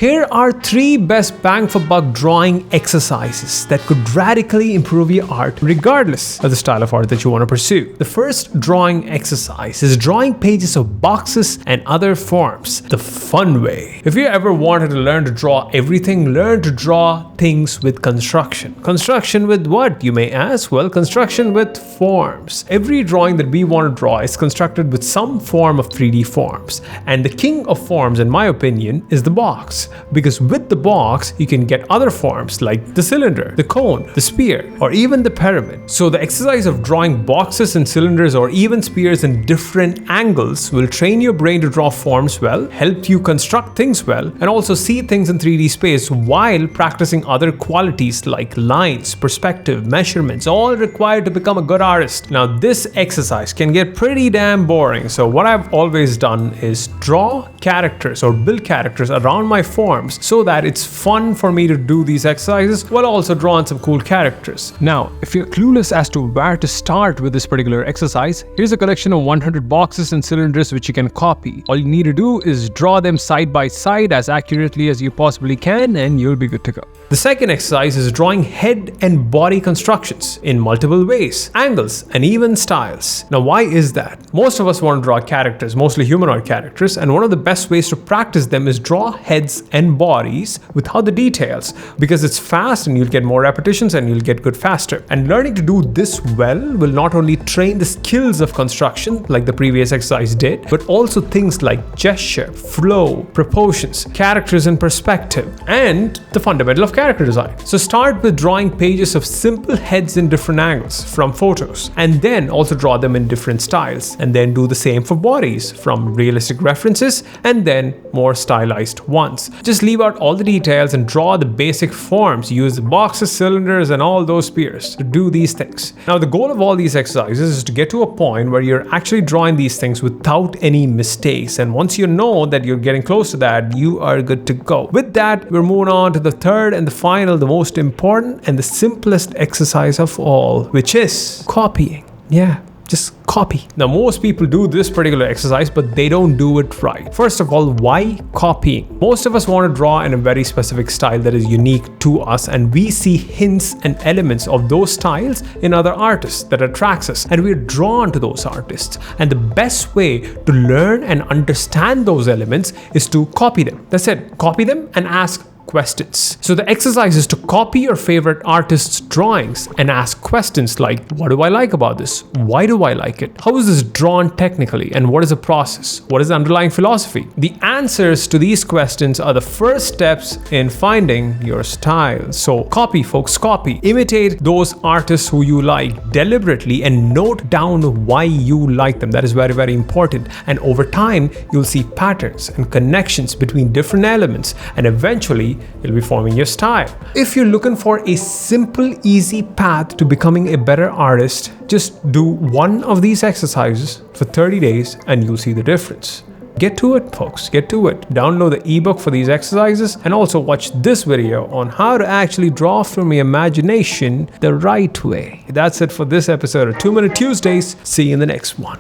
Here are 3 best bang for buck drawing exercises that could radically improve your art regardless of the style of art that you want to pursue. The first drawing exercise is drawing pages of boxes and other forms the fun way. If you ever wanted to learn to draw everything, learn to draw things with construction. Construction with what, you may ask? Well, construction with forms. Every drawing that we want to draw is constructed with some form of 3D forms. And the king of forms, in my opinion, is the box. Because with the box, you can get other forms like the cylinder, the cone, the spear, or even the pyramid. So the exercise of drawing boxes and cylinders or even spears in different angles will train your brain to draw forms well, help you construct things well, and also see things in 3D space while practicing other qualities like lines, perspective, measurements, all required to become a good artist. Now, this exercise can get pretty damn boring. So what I've always done is draw characters or build characters around my forms so that it's fun for me to do these exercises while also drawing some cool characters. Now, if you're clueless as to where to start with this particular exercise, here's a collection of 100 boxes and cylinders which you can copy. All you need to do is draw them side by side as accurately as you possibly can and you'll be good to go. The second exercise is drawing head and body constructions in multiple ways, angles, and even styles. Now, why is that? Most of us want to draw characters, mostly humanoid characters, and one of the best ways to practice them is draw heads and bodies without the details, because it's fast and you'll get more repetitions and you'll get good faster. And learning to do this well will not only train the skills of construction like the previous exercise did, but also things like gesture, flow, proportions, characters in perspective, and the fundamental of character design. So start with drawing pages of simple heads in different angles from photos, and then also draw them in different styles, and then do the same for bodies from realistic references and then more stylized ones. Just leave out all the details and draw the basic forms. Use the boxes, cylinders, and all those spears to do these things. Now, the goal of all these exercises is to get to a point where you're actually drawing these things without any mistakes. And once you know that you're getting close to that, you are good to go. With that, we're moving on to the third and the final, the most important and the simplest exercise of all, which is copying. Yeah. Just copy. Now, most people do this particular exercise, but they don't do it right. First of all, why copying? Most of us want to draw in a very specific style that is unique to us, and we see hints and elements of those styles in other artists that attracts us, and we're drawn to those artists. And the best way to learn and understand those elements is to copy them. That's it. Copy them and ask questions. So the exercise is to copy your favorite artist's drawings and ask questions like, what do I like about this? Why do I like it? How is this drawn technically? And what is the process? What is the underlying philosophy? The answers to these questions are the first steps in finding your style. So copy, folks, copy. Imitate those artists who you like deliberately and note down why you like them. That is very, very important. And over time, you'll see patterns and connections between different elements, and eventually you'll be forming your style. If you're looking for a simple, easy path to becoming a better artist, just do one of these exercises for 30 days and you'll see the difference. Get to it, folks. Get to it. Download the ebook for these exercises and also watch this video on how to actually draw from your imagination the right way. That's it for this episode of 2 Minute Tuesdays. See you in the next one.